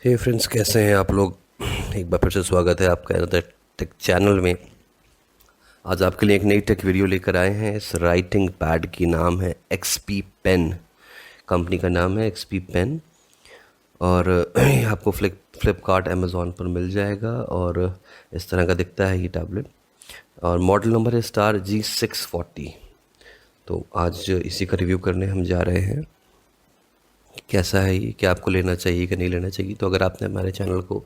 हे friends, कैसे हैं आप लोग। एक बार फिर से स्वागत है आपका अनदर टेक चैनल में। आज आपके लिए एक नई टेक वीडियो लेकर आए हैं। इस राइटिंग पैड की नाम है एक्सपी पेन, कंपनी का नाम है एक्सपी पेन। और ये आपको फ्लिपकार्ट अमेज़ॉन पर मिल जाएगा और इस तरह का दिखता है ये टैबलेट। और मॉडल नंबर है StarG640। तो आज इसी का रिव्यू करने हम जा रहे हैं। कैसा है ये, क्या आपको लेना चाहिए कि नहीं लेना चाहिए। तो अगर आपने हमारे चैनल को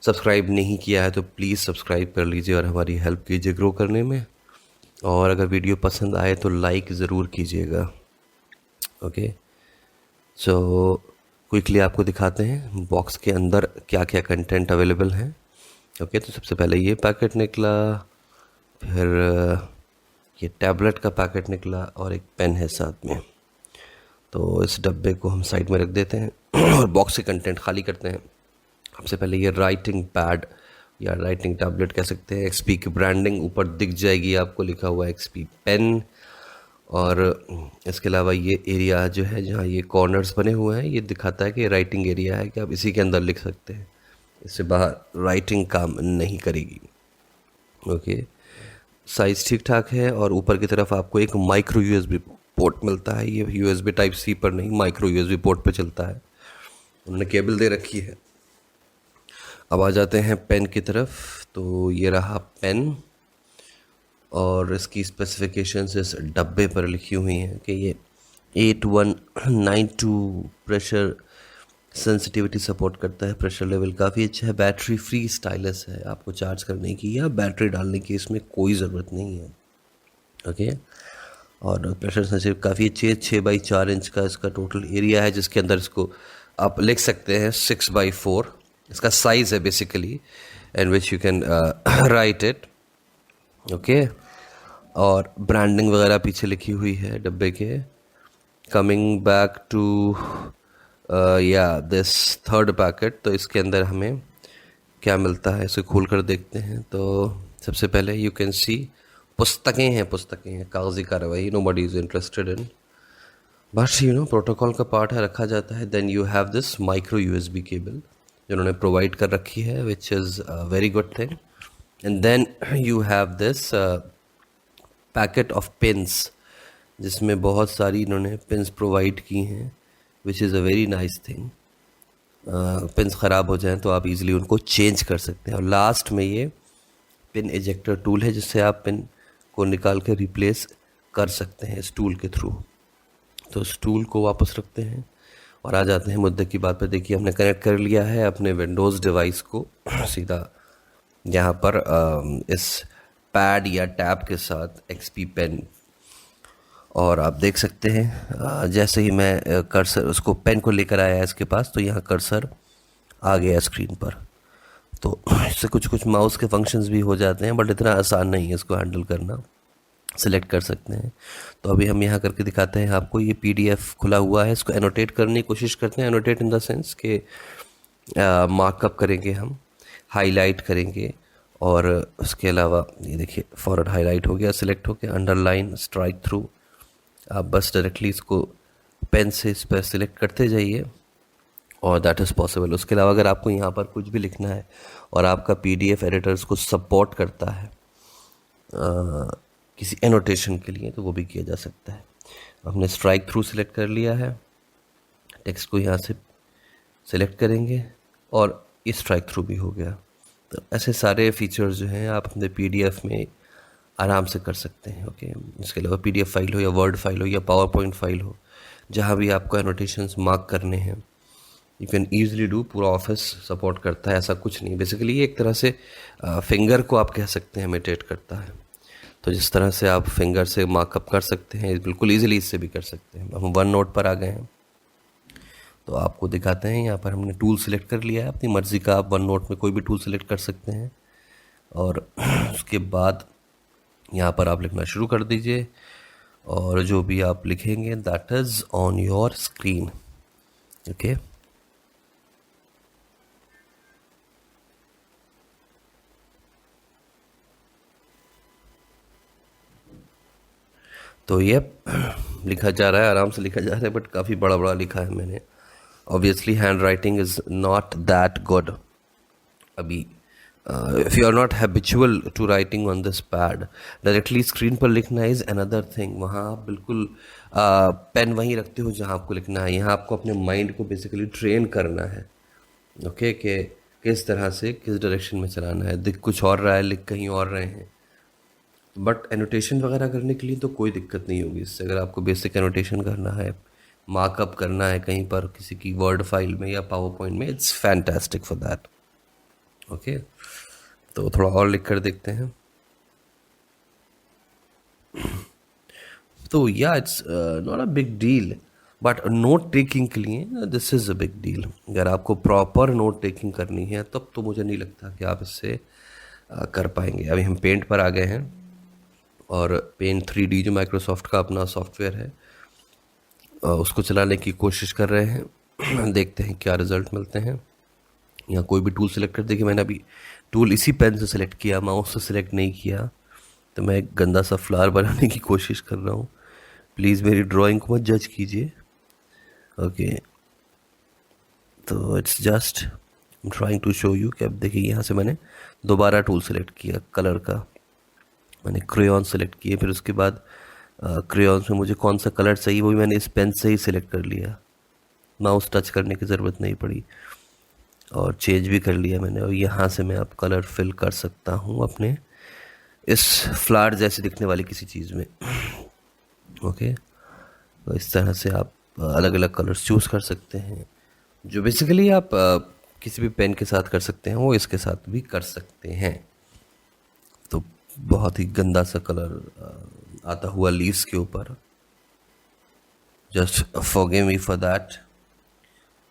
सब्सक्राइब नहीं किया है तो प्लीज़ सब्सक्राइब कर लीजिए और हमारी हेल्प कीजिए ग्रो करने में। और अगर वीडियो पसंद आए तो लाइक ज़रूर कीजिएगा। ओके, सो क्विकली आपको दिखाते हैं बॉक्स के अंदर क्या क्या कंटेंट अवेलेबल हैं। ओके, तो सबसे पहले ये पैकेट निकला, फिर ये टैबलेट का पैकेट निकला और एक पेन है साथ में। तो इस डब्बे को हम साइड में रख देते हैं और बॉक्स के कंटेंट खाली करते हैं। सबसे पहले ये राइटिंग पैड या राइटिंग टैबलेट कह सकते हैं। एक्सपी की ब्रांडिंग ऊपर दिख जाएगी आपको, लिखा हुआ है एक्सपी पेन। और इसके अलावा ये एरिया जो है जहाँ ये कॉर्नर्स बने हुए हैं, ये दिखाता है कि राइटिंग एरिया है कि आप इसी के अंदर लिख सकते हैं। इससे बाहर राइटिंग काम नहीं करेगी। ओके, साइज़ ठीक ठाक है। और ऊपर की तरफ आपको एक माइक्रो यूएसबी पोर्ट मिलता है। ये यूएसबी टाइप सी पर नहीं, माइक्रो यूएसबी पोर्ट पे चलता है। उन्होंने केबल दे रखी है। अब आ जाते हैं पेन की तरफ। तो ये रहा पेन और इसकी स्पेसिफिकेशंस इस डब्बे पर लिखी हुई हैं कि ये 8192 प्रेशर सेंसिटिविटी सपोर्ट करता है। प्रेशर लेवल काफ़ी अच्छा है। बैटरी फ्री स्टाइलस है, आपको चार्ज करने की या बैटरी डालने की इसमें कोई ज़रूरत नहीं है। ओके, और प्रेशर सेंसिटिव काफ़ी अच्छी है। 6x4 इंच का इसका टोटल एरिया है जिसके अंदर इसको आप लिख सकते हैं 6x4 इसका साइज़ है basically, in which you can write it. Okay, और ब्रांडिंग वगैरह पीछे लिखी हुई है डब्बे के। कमिंग बैक टू या दिस थर्ड पैकेट, तो इसके अंदर हमें क्या मिलता है इसे खोल कर देखते हैं। तो सबसे पहले यू कैन सी पुस्तकें हैं, कागजी कार्रवाई, nobody is interested in, but protocol का पार्ट है, रखा जाता है। Then you have this micro USB cable जिन्होंने प्रोवाइड कर रखी है, which is very good thing. And then you have this packet of pins जिसमें बहुत सारी इन्होंने पिन्स प्रोवाइड की हैं, which is a very nice thing. Pins ख़राब हो जाएं तो आप इजीली उनको चेंज कर सकते हैं। और लास्ट में ये पिन इजेक्टर टूल है जिससे आप पिन को निकाल के रिप्लेस कर सकते हैं इस टूल के थ्रू। तो इस टूल को वापस रखते हैं और आ जाते हैं मुद्दे की बात पर। देखिए, हमने कनेक्ट कर लिया है अपने विंडोज़ डिवाइस को सीधा यहाँ पर इस पैड या टैब के साथ एक्सपी पेन। और आप देख सकते हैं जैसे ही मैं कर्सर उसको पेन को लेकर आया इसके पास, तो यहाँ कर्सर आ गया स्क्रीन पर। तो इससे कुछ माउस के फंक्शंस भी हो जाते हैं, बट इतना आसान नहीं है इसको हैंडल करना। सिलेक्ट कर सकते हैं। तो अभी हम यहाँ करके दिखाते हैं आपको। ये PDF खुला हुआ है, इसको एनोटेट करने की कोशिश करते हैं। एनोटेट इन द सेंस कि मार्कअप करेंगे, हम हाईलाइट करेंगे। और उसके अलावा ये देखिए फॉरवर्ड हाईलाइट हो गया, सिलेक्ट हो गया। अंडरलाइन, स्ट्राइक थ्रू, आप बस डायरेक्टली इसको पेन से इस पर सिलेक्ट करते जाइए और दैट इज़ पॉसिबल। उसके अलावा अगर आपको यहाँ पर कुछ भी लिखना है और आपका PDF एडिटर्स को सपोर्ट करता है किसी एनोटेशन के लिए, तो वो भी किया जा सकता है। हमने स्ट्राइक थ्रू सिलेक्ट कर लिया है, टेक्स्ट को यहाँ से सिलेक्ट करेंगे और ये स्ट्राइक थ्रू भी हो गया। तो ऐसे सारे फीचर्स जो हैं आप अपने PDF में आराम से कर सकते हैं। ओके, इसके अलावा PDF फाइल हो या वर्ड फाइल हो या पावर पॉइंट फाइल हो, जहाँ भी आपको एनोटेशंस मार्क करने हैं, यू कैन ईजिली डू। पूरा ऑफिस सपोर्ट करता है, ऐसा कुछ नहीं। बेसिकली ये एक तरह से फिंगर को आप कह सकते हैं इमिटेट करता है। तो जिस तरह से आप फिंगर से मार्कअप कर सकते हैं, बिल्कुल ईजिली इससे भी कर सकते हैं। हम वन नोट पर आ गए हैं तो आपको दिखाते हैं। यहाँ पर हमने टूल सिलेक्ट कर लिया है, अपनी मर्ज़ी का आप वन नोट में कोई भी टूल सिलेक्ट कर सकते हैं। और उसके बाद यहाँ पर आप लिखना शुरू कर दीजिए और जो भी आप लिखेंगे that is on your screen. Okay, तो ये लिखा जा रहा है, आराम से लिखा जा रहा है, बट काफ़ी बड़ा बड़ा लिखा है मैंने। Obviously handwriting is not that good अभी. If you are not habitual to writing on this pad, directly screen पर लिखना इज़ अनदर थिंग. वहाँ आप बिल्कुल पेन वहीं रखते हो जहाँ आपको लिखना है. यहाँ आपको अपने माइंड को बेसिकली ट्रेन करना है, ओके, कि किस तरह से किस डायरेक्शन में चलाना है. दिख कुछ और रहा है, लिख कहीं और रहे हैं. बट एनोटेशन वगैरह करने के लिए तो कोई दिक्कत नहीं होगी इससे. अगर आपको बेसिक एनोटेशन करना है, मार्कअप करना है कहीं पर किसी की वर्ड फाइल में या पावर पॉइंट में, it's fantastic for that. Okay, तो थोड़ा और लिख कर देखते हैं. तो या it's not a big deal, but note taking के लिए this is a big deal. अगर आपको प्रॉपर नोट टेकिंग करनी है तब तो मुझे नहीं लगता कि आप इससे कर पाएंगे. अभी हम पेंट पर आ गए हैं और पेंट 3D जो माइक्रोसॉफ्ट का अपना सॉफ्टवेयर है उसको चलाने की कोशिश कर रहे हैं. देखते हैं क्या रिज़ल्ट मिलते हैं. यहाँ कोई भी टूल सेलेक्ट कर. देखिए मैंने अभी टूल इसी पेन से सेलेक्ट किया, माउस से सेलेक्ट नहीं किया. तो मैं एक गंदा सा फ्लावर बनाने की कोशिश कर रहा हूँ. प्लीज़ मेरी ड्राइंग को मत जज कीजिए. ओके, तो it's just trying to show you कि अब देखिए यहाँ से मैंने दोबारा टूल सेलेक्ट किया कलर का. मैंने क्रेयॉन सेलेक्ट किए, फिर उसके बाद क्रेयॉन्स में मुझे कौन सा कलर चाहिए वो भी मैंने इस पेन से ही सिलेक्ट कर लिया. माउस टच करने की ज़रूरत नहीं पड़ी और चेंज भी कर लिया मैंने. और यहाँ से मैं अब कलर फिल कर सकता हूँ अपने इस फ्लावर जैसे दिखने वाली किसी चीज़ में. ओके, तो इस तरह से आप अलग अलग कलर्स चूज़ कर सकते हैं, जो बेसिकली आप किसी भी पेन के साथ कर सकते हैं वो इसके साथ भी कर सकते हैं. तो बहुत ही गंदा सा कलर आता हुआ लीव्स के ऊपर. Just forgive me for that.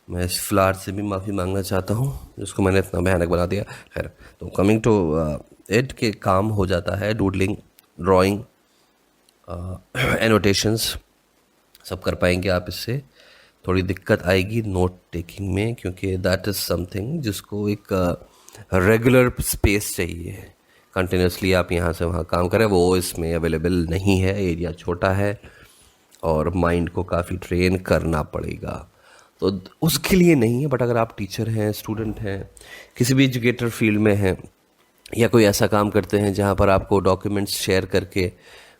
मैं इस फ्लावर से भी माफ़ी मांगना चाहता हूँ जिसको मैंने इतना भयानक बना दिया. खैर, तो कमिंग टू इट के काम हो जाता है. डूडलिंग, ड्राइंग, एनोटेशंस सब कर पाएंगे आप इससे. थोड़ी दिक्कत आएगी नोट टेकिंग में, क्योंकि दैट इज़ समथिंग जिसको एक रेगुलर स्पेस चाहिए. कंटिन्यूसली आप यहाँ से वहाँ काम करें, वो इसमें अवेलेबल नहीं है. एरिया छोटा है और माइंड को काफ़ी ट्रेन करना पड़ेगा, तो उसके लिए नहीं है. बट अगर आप टीचर हैं, स्टूडेंट हैं, किसी भी एजुकेटर फील्ड में हैं, या कोई ऐसा काम करते हैं जहाँ पर आपको डॉक्यूमेंट्स शेयर करके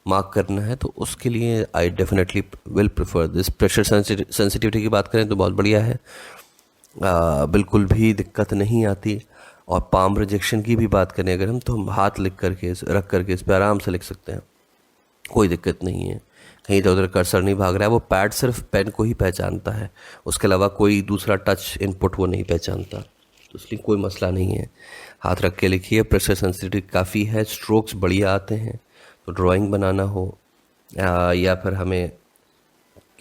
मार्क करना है, तो उसके लिए I definitely will prefer this. Pressure sensitivity की बात करें तो बहुत बढ़िया है, बिल्कुल भी दिक्कत नहीं आती. और पाम रिजेक्शन की भी बात करें अगर हम, तो हम हाथ लिख करके रख करके इस पर आराम से लिख सकते हैं, कोई दिक्कत नहीं है. कहीं इधर उधर कर्सर नहीं भाग रहा है. वो पैड सिर्फ पेन को ही पहचानता है, उसके अलावा कोई दूसरा टच इनपुट वो नहीं पहचानता, तो इसलिए कोई मसला नहीं है. हाथ रख के लिखिए. प्रेशर सेंसिटिविटी काफ़ी है, स्ट्रोक्स बढ़िया आते हैं. तो ड्राइंग बनाना हो या फिर हमें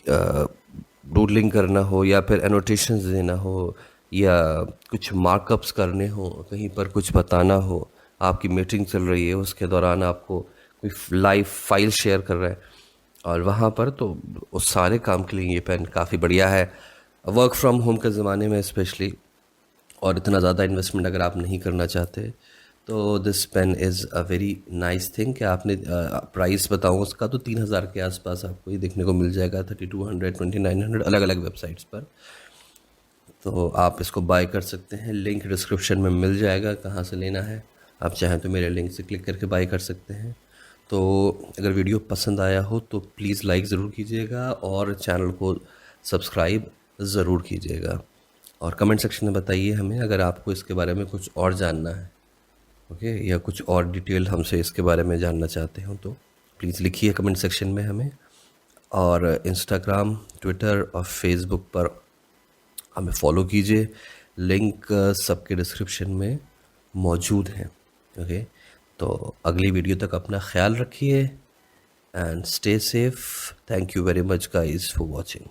डूडलिंग करना हो या फिर एनोटेशंस देना हो या कुछ मार्कअप्स करने हो, कहीं पर कुछ बताना हो, आपकी मीटिंग चल रही है उसके दौरान आपको कोई लाइव फाइल शेयर कर रहा है और वहाँ पर, तो उस सारे काम के लिए ये पेन काफ़ी बढ़िया है. वर्क फ्रॉम होम के ज़माने में स्पेशली, और इतना ज़्यादा इन्वेस्टमेंट अगर आप नहीं करना चाहते, तो this pen is a very nice thing. कि आपने प्राइस बताऊँ उसका, तो 3,000 के आसपास आपको ये देखने को मिल जाएगा. 3200, 2900 अलग अलग वेबसाइट्स पर. तो आप इसको बाय कर सकते हैं. लिंक डिस्क्रिप्शन में मिल जाएगा कहाँ से लेना है. आप चाहें तो मेरे लिंक से क्लिक करके बाय कर सकते हैं. तो अगर वीडियो पसंद आया हो तो प्लीज़ लाइक ज़रूर कीजिएगा और चैनल को सब्सक्राइब ज़रूर कीजिएगा. और कमेंट सेक्शन में बताइए हमें अगर आपको इसके बारे में कुछ और जानना है, ओके, या कुछ और डिटेल हमसे इसके बारे में जानना चाहते हो, तो प्लीज़ लिखिए कमेंट सेक्शन में हमें. और इंस्टाग्राम, ट्विटर और फेसबुक पर हमें फॉलो कीजिए. लिंक सबके डिस्क्रिप्शन में मौजूद हैं. ओके, तो अगली वीडियो तक अपना ख्याल रखिए and stay safe. Thank you very much guys for watching.